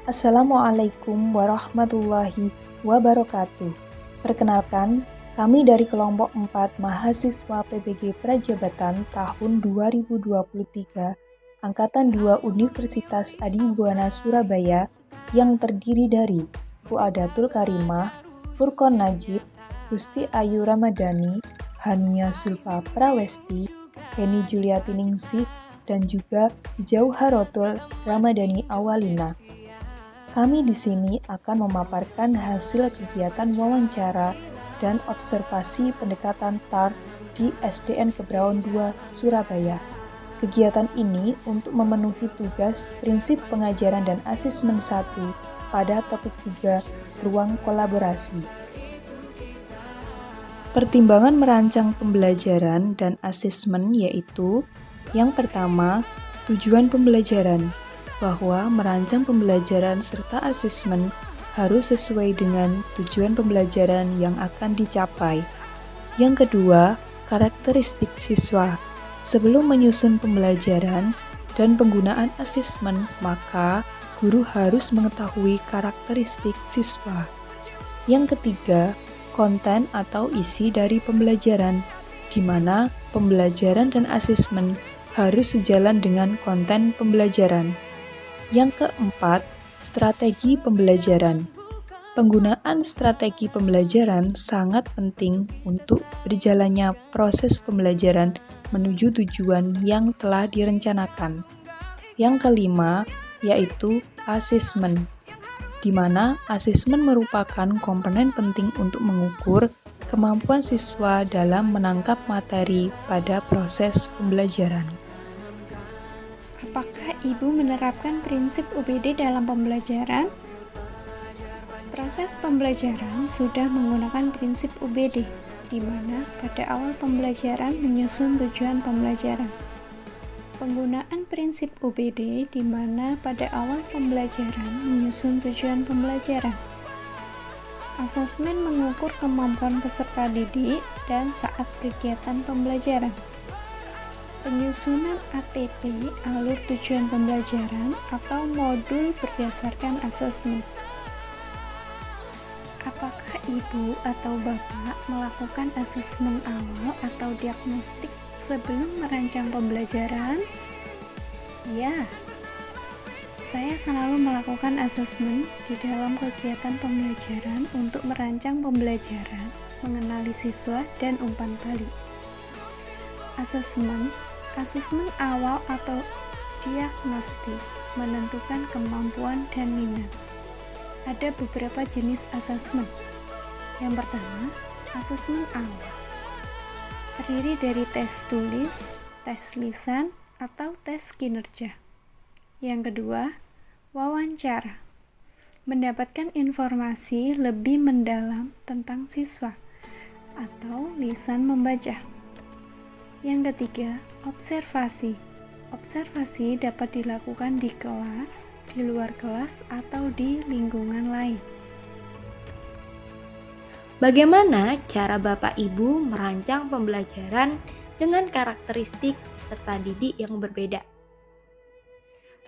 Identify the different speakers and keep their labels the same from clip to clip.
Speaker 1: Assalamualaikum warahmatullahi wabarakatuh. Perkenalkan, kami dari kelompok 4 mahasiswa PBG Prajabatan tahun 2023, Angkatan 2 Universitas Adibuana Surabaya yang terdiri dari Fuadatul Karimah, Furqon Najib, Gusti Ayu Ramadhani, Hania Zulfa Prawesti, Heni Juliati Ningsih, dan juga Jauharatul Ramadhani Awalina. Kami di sini akan memaparkan hasil kegiatan wawancara dan observasi pendekatan TAR di SDN Kebraun 2, Surabaya. Kegiatan ini untuk memenuhi tugas prinsip pengajaran dan asesmen 1 pada topik 3, ruang kolaborasi. Pertimbangan merancang pembelajaran dan asesmen yaitu yang pertama, tujuan pembelajaran, bahwa merancang pembelajaran serta asesmen harus sesuai dengan tujuan pembelajaran yang akan dicapai. Yang kedua, karakteristik siswa. Sebelum menyusun pembelajaran dan penggunaan asesmen, maka guru harus mengetahui karakteristik siswa. Yang ketiga, konten atau isi dari pembelajaran, di mana pembelajaran dan asesmen harus sejalan dengan konten pembelajaran. Yang keempat, strategi pembelajaran. Penggunaan strategi pembelajaran sangat penting untuk berjalannya proses pembelajaran menuju tujuan yang telah direncanakan. Yang kelima, yaitu asesmen, di mana asesmen merupakan komponen penting untuk mengukur kemampuan siswa dalam menangkap materi pada proses pembelajaran.
Speaker 2: Apakah Ibu menerapkan prinsip UBD dalam pembelajaran? Proses pembelajaran sudah menggunakan prinsip UBD, di mana pada awal pembelajaran menyusun tujuan pembelajaran. Penggunaan prinsip UBD di mana pada awal pembelajaran menyusun tujuan pembelajaran. Asesmen mengukur kemampuan peserta didik dan saat kegiatan pembelajaran. Penyusunan ATP alur tujuan pembelajaran atau modul berdasarkan asesmen. Apakah Ibu atau Bapak melakukan asesmen awal atau diagnostik sebelum merancang pembelajaran? Ya, saya selalu melakukan asesmen di dalam kegiatan pembelajaran untuk merancang pembelajaran, mengenali siswa, dan umpan balik. Asesmen awal atau diagnostik menentukan kemampuan dan minat. Ada beberapa jenis asesmen. Yang pertama, asesmen awal. Terdiri dari tes tulis, tes lisan, atau tes kinerja. Yang kedua, wawancara. Mendapatkan informasi lebih mendalam tentang siswa atau lisan membaca. Yang ketiga, observasi. Observasi dapat dilakukan di kelas, di luar kelas, atau di lingkungan lain.
Speaker 3: Bagaimana cara Bapak Ibu merancang pembelajaran dengan karakteristik peserta didik yang berbeda?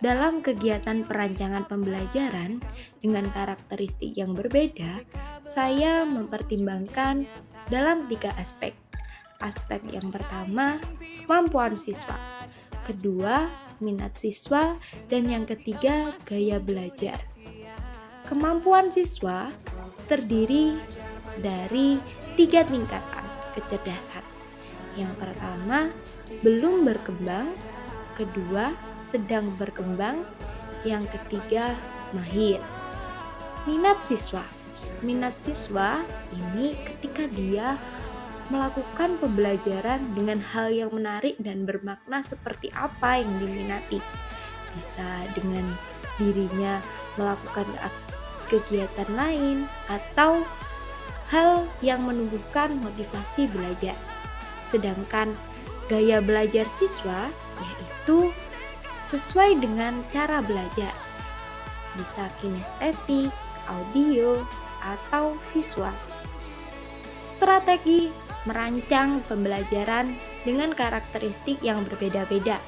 Speaker 3: Dalam kegiatan perancangan pembelajaran dengan karakteristik yang berbeda, saya mempertimbangkan dalam 3 aspek. Aspek yang pertama, kemampuan siswa. Kedua, minat siswa. Dan yang ketiga, gaya belajar. Kemampuan siswa terdiri dari 3 tingkatan kecerdasan. Yang pertama, belum berkembang. Kedua, sedang berkembang. Yang ketiga, mahir. Minat siswa. Minat siswa ini ketika dia melakukan pembelajaran dengan hal yang menarik dan bermakna seperti apa yang diminati. Bisa dengan dirinya melakukan kegiatan lain atau hal yang menumbuhkan motivasi belajar. Sedangkan gaya belajar siswa yaitu sesuai dengan cara belajar. Bisa kinestetik, audio, atau siswa. Strategi merancang pembelajaran dengan karakteristik yang berbeda-beda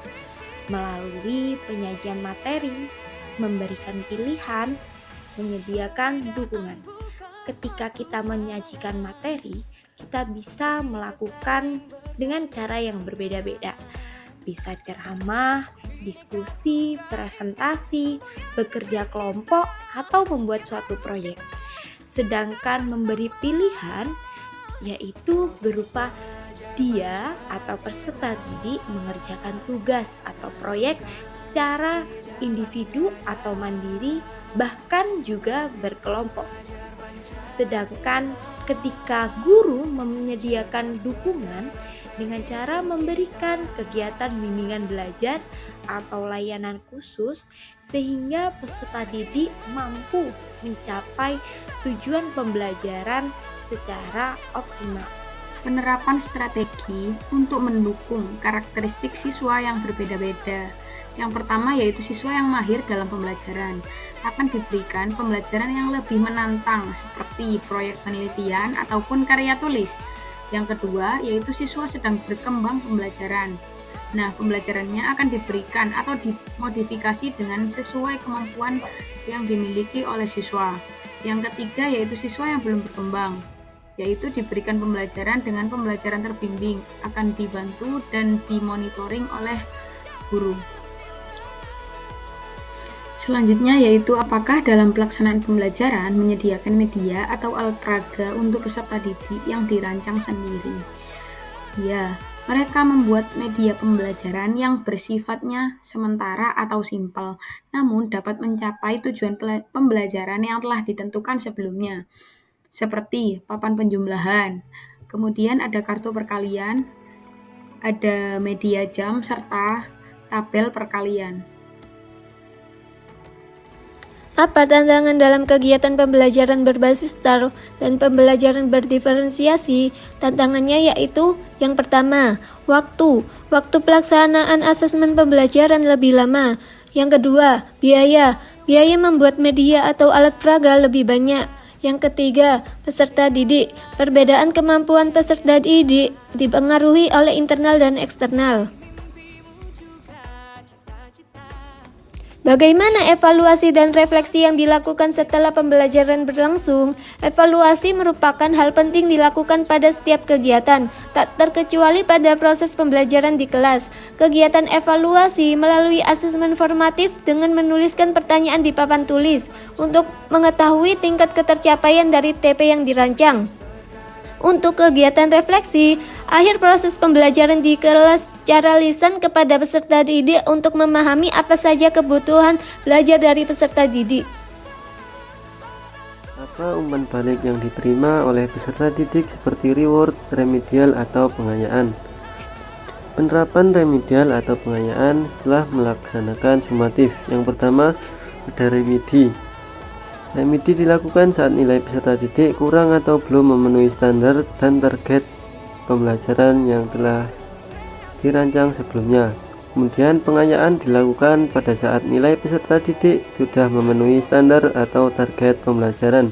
Speaker 3: melalui penyajian materi, memberikan pilihan, menyediakan dukungan. Ketika kita menyajikan materi, kita bisa melakukan dengan cara yang berbeda-beda. Bisa ceramah, diskusi, presentasi, bekerja kelompok, atau membuat suatu proyek. Sedangkan memberi pilihan yaitu berupa dia atau peserta didik mengerjakan tugas atau proyek secara individu atau mandiri, bahkan juga berkelompok. Sedangkan ketika guru menyediakan dukungan dengan cara memberikan kegiatan bimbingan belajar atau layanan khusus sehingga peserta didik mampu mencapai tujuan pembelajaran secara optimal.
Speaker 2: Penerapan strategi untuk mendukung karakteristik siswa yang berbeda-beda. Yang pertama yaitu siswa yang mahir dalam pembelajaran akan diberikan pembelajaran yang lebih menantang seperti proyek penelitian ataupun karya tulis. Yang kedua yaitu siswa sedang berkembang pembelajaran. Nah, pembelajarannya akan diberikan atau dimodifikasi dengan sesuai kemampuan yang dimiliki oleh siswa. Yang ketiga yaitu siswa yang belum berkembang, yaitu diberikan pembelajaran dengan pembelajaran terbimbing, akan dibantu dan dimonitoring oleh guru. Selanjutnya yaitu apakah dalam pelaksanaan pembelajaran menyediakan media atau alat peraga untuk peserta didik yang dirancang sendiri. Ya, mereka membuat media pembelajaran yang bersifatnya sementara atau simpel, namun dapat mencapai tujuan pembelajaran yang telah ditentukan sebelumnya. Seperti papan penjumlahan, kemudian ada kartu perkalian, ada media jam, serta tabel perkalian.
Speaker 4: Apa tantangan dalam kegiatan pembelajaran berbasis taruh dan pembelajaran berdiferensiasi? Tantangannya yaitu yang pertama, waktu. Waktu pelaksanaan asesmen pembelajaran lebih lama. Yang kedua, biaya. Biaya membuat media atau alat peraga lebih banyak. Yang ketiga, peserta didik. Perbedaan kemampuan peserta didik dipengaruhi oleh internal dan eksternal. Bagaimana evaluasi dan refleksi yang dilakukan setelah pembelajaran berlangsung? Evaluasi merupakan hal penting dilakukan pada setiap kegiatan, tak terkecuali pada proses pembelajaran di kelas. Kegiatan evaluasi melalui asesmen formatif dengan menuliskan pertanyaan di papan tulis untuk mengetahui tingkat ketercapaian dari TP yang dirancang. Untuk kegiatan refleksi, akhir proses pembelajaran di kelas secara lisan kepada peserta didik untuk memahami apa saja kebutuhan belajar dari peserta didik.
Speaker 5: Apa umpan balik yang diterima oleh peserta didik seperti reward, remedial, atau pengayaan? Penerapan remedial atau pengayaan setelah melaksanakan sumatif. Yang pertama, ada remedi. Remedi dilakukan saat nilai peserta didik kurang atau belum memenuhi standar dan target pembelajaran yang telah dirancang sebelumnya. Kemudian pengayaan dilakukan pada saat nilai peserta didik sudah memenuhi standar atau target pembelajaran.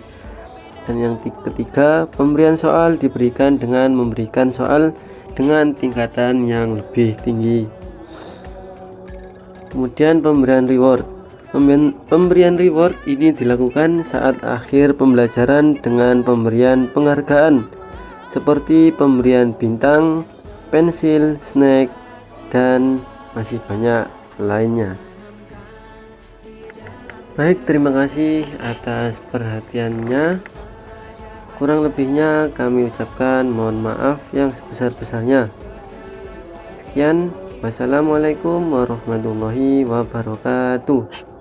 Speaker 5: Dan yang ketiga, pemberian soal diberikan dengan memberikan soal dengan tingkatan yang lebih tinggi. Kemudian pemberian reward. Pemberian reward ini dilakukan saat akhir pembelajaran dengan pemberian penghargaan seperti pemberian bintang, pensil, snack, dan masih banyak lainnya. Baik, terima kasih atas perhatiannya. Kurang lebihnya kami ucapkan mohon maaf yang sebesar-besarnya. Sekian, wassalamualaikum warahmatullahi wabarakatuh.